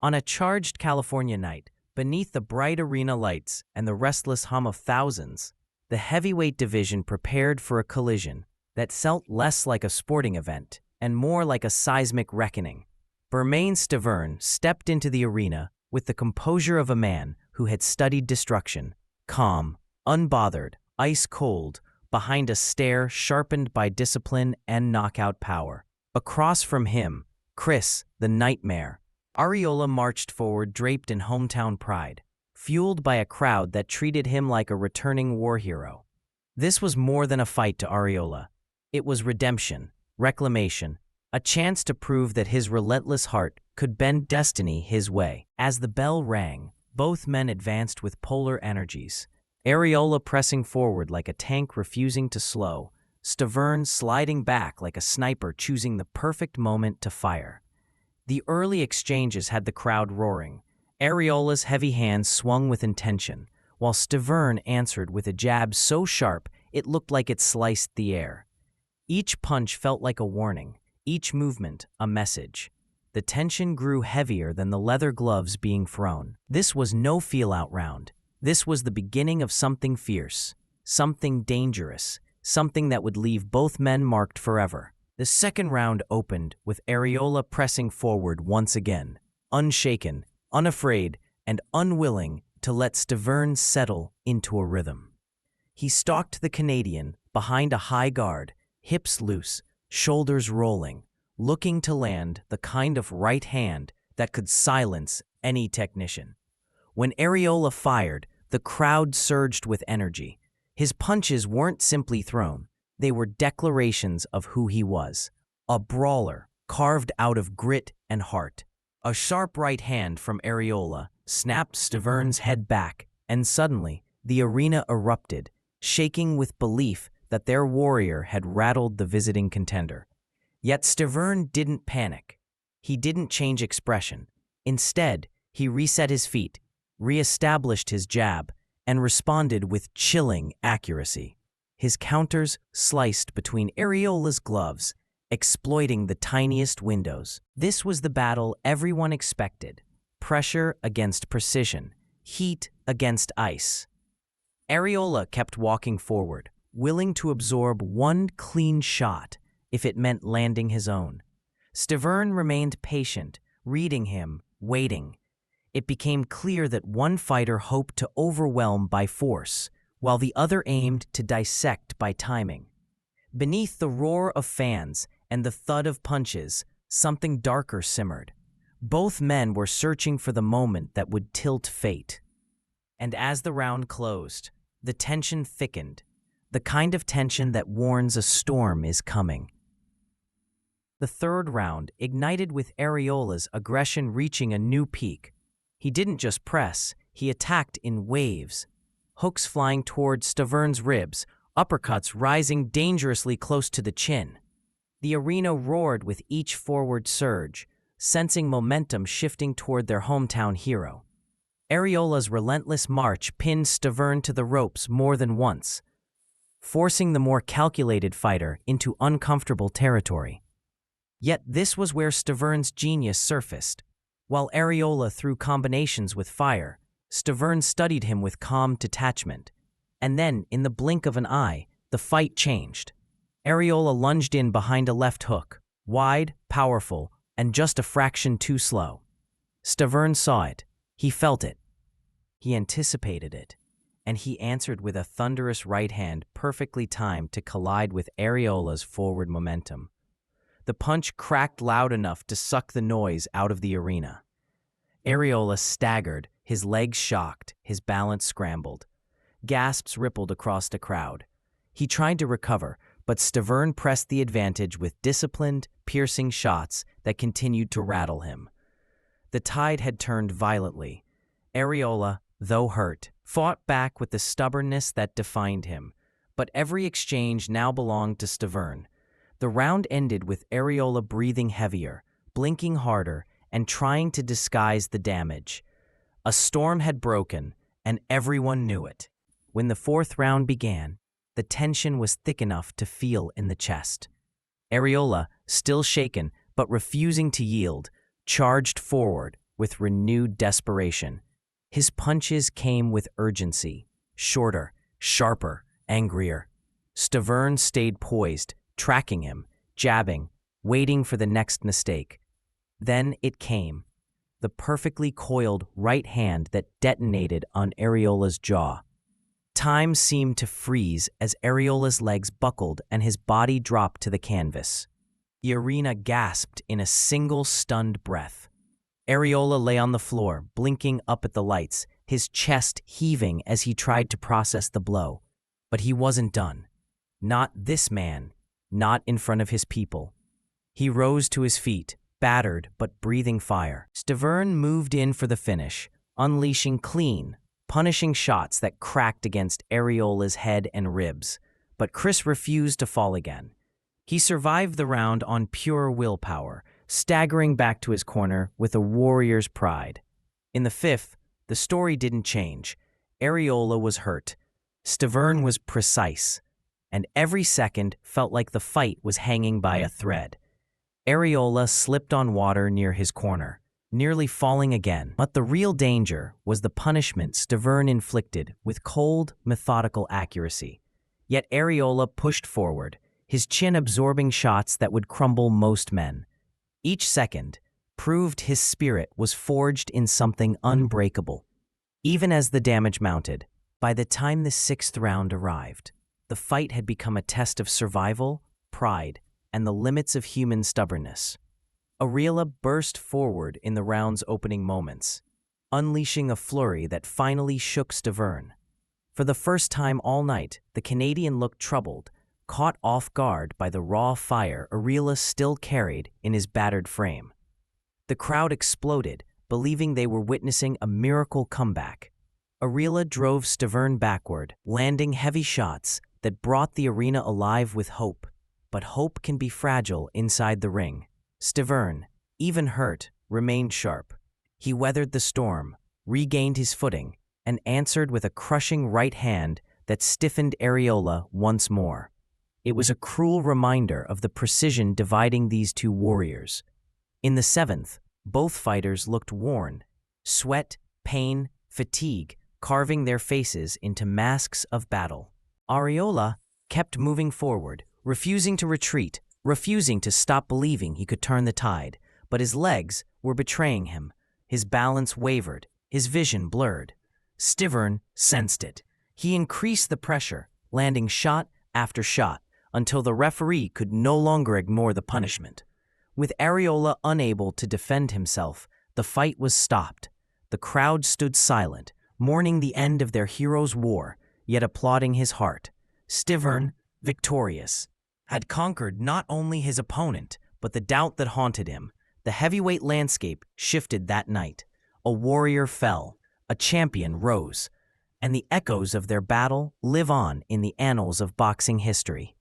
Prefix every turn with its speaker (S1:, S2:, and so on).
S1: On a charged California night, beneath the bright arena lights and the restless hum of thousands, the heavyweight division prepared for a collision that felt less like a sporting event and more like a seismic reckoning. Bermane Stiverne stepped into the arena with the composure of a man who had studied destruction, calm, unbothered, ice-cold, behind a stare sharpened by discipline and knockout power. Across from him, Chris, the Nightmare, Arreola marched forward draped in hometown pride, fueled by a crowd that treated him like a returning war hero. This was more than a fight to Arreola. It was redemption, reclamation, a chance to prove that his relentless heart could bend destiny his way. As the bell rang, both men advanced with polar energies, Arreola pressing forward like a tank refusing to slow, Stiverne sliding back like a sniper choosing the perfect moment to fire. The early exchanges had the crowd roaring. Arreola's heavy hands swung with intention, while Stiverne answered with a jab so sharp it looked like it sliced the air. Each punch felt like a warning, each movement a message. The tension grew heavier than the leather gloves being thrown. This was no feel-out round. This was the beginning of something fierce, something dangerous, something that would leave both men marked forever. The second round opened with Arreola pressing forward once again, unshaken, unafraid, and unwilling to let Stiverne settle into a rhythm. He stalked the Canadian behind a high guard, hips loose, shoulders rolling, looking to land the kind of right hand that could silence any technician. When Arreola fired, the crowd surged with energy. His punches weren't simply thrown. They were declarations of who he was, a brawler carved out of grit and heart. A sharp right hand from Arreola snapped Stiverne's head back, and suddenly the arena erupted, shaking with belief that their warrior had rattled the visiting contender. Yet Stiverne didn't panic. He didn't change expression. Instead, he reset his feet, reestablished his jab, and responded with chilling accuracy. His counters sliced between Arreola's gloves, exploiting the tiniest windows. This was the battle everyone expected. Pressure against precision, heat against ice. Arreola kept walking forward, willing to absorb one clean shot if it meant landing his own. Stiverne remained patient, reading him, waiting. It became clear that one fighter hoped to overwhelm by force, while the other aimed to dissect by timing. Beneath the roar of fans and the thud of punches, something darker simmered. Both men were searching for the moment that would tilt fate. And as the round closed, the tension thickened, the kind of tension that warns a storm is coming. The third round ignited with Arreola's aggression reaching a new peak. He didn't just press, he attacked in waves. Hooks flying toward Stiverne's ribs, uppercuts rising dangerously close to the chin. The arena roared with each forward surge, sensing momentum shifting toward their hometown hero. Arreola's relentless march pinned Stiverne to the ropes more than once, forcing the more calculated fighter into uncomfortable territory. Yet this was where Stiverne's genius surfaced. While Arreola threw combinations with fire, Stiverne studied him with calm detachment. And then, in the blink of an eye, the fight changed. Arreola lunged in behind a left hook, wide, powerful, and just a fraction too slow. Stiverne saw it. He felt it. He anticipated it. And he answered with a thunderous right hand perfectly timed to collide with Arreola's forward momentum. The punch cracked loud enough to suck the noise out of the arena. Arreola staggered, his legs shocked, his balance scrambled. Gasps rippled across the crowd. He tried to recover, but Stiverne pressed the advantage with disciplined, piercing shots that continued to rattle him. The tide had turned violently. Arreola, though hurt, fought back with the stubbornness that defined him, but every exchange now belonged to Stiverne. The round ended with Arreola breathing heavier, blinking harder, and trying to disguise the damage. A storm had broken, and everyone knew it. When the fourth round began, the tension was thick enough to feel in the chest. Arreola, still shaken but refusing to yield, charged forward, with renewed desperation. His punches came with urgency, shorter, sharper, angrier. Stiverne stayed poised, tracking him, jabbing, waiting for the next mistake. Then it came, the perfectly coiled right hand that detonated on Arreola's jaw. Time seemed to freeze as Arreola's legs buckled and his body dropped to the canvas. The arena gasped in a single stunned breath. Arreola lay on the floor, blinking up at the lights, his chest heaving as he tried to process the blow. But he wasn't done. Not this man, not in front of his people. He rose to his feet, battered but breathing fire. Stiverne moved in for the finish, unleashing clean, punishing shots that cracked against Arreola's head and ribs. But Chris refused to fall again. He survived the round on pure willpower, staggering back to his corner with a warrior's pride. In the fifth, the story didn't change. Arreola was hurt. Stiverne was precise, and every second felt like the fight was hanging by a thread. Arreola slipped on water near his corner, nearly falling again. But the real danger was the punishment Stiverne inflicted with cold, methodical accuracy. Yet Arreola pushed forward, his chin absorbing shots that would crumble most men. Each second proved his spirit was forged in something unbreakable. Even as the damage mounted, by the time the sixth round arrived, the fight had become a test of survival, pride, and the limits of human stubbornness. Arreola burst forward in the round's opening moments, unleashing a flurry that finally shook Stiverne. For the first time all night, the Canadian looked troubled, caught off guard by the raw fire Arreola still carried in his battered frame. The crowd exploded, believing they were witnessing a miracle comeback. Arreola drove Stiverne backward, landing heavy shots that brought the arena alive with hope. But hope can be fragile inside the ring. Stiverne, even hurt, remained sharp. He weathered the storm, regained his footing, and answered with a crushing right hand that stiffened Arreola once more. It was a cruel reminder of the precision dividing these two warriors. In the seventh, both fighters looked worn, sweat, pain, fatigue carving their faces into masks of battle. Arreola kept moving forward, refusing to retreat, refusing to stop believing he could turn the tide, but his legs were betraying him. His balance wavered, his vision blurred. Stiverne sensed it. He increased the pressure, landing shot after shot, until the referee could no longer ignore the punishment. With Arreola unable to defend himself, the fight was stopped. The crowd stood silent, mourning the end of their hero's war, yet applauding his heart. Stiverne, victorious, had conquered not only his opponent, but the doubt that haunted him. The heavyweight landscape shifted that night. A warrior fell, a champion rose, and the echoes of their battle live on in the annals of boxing history.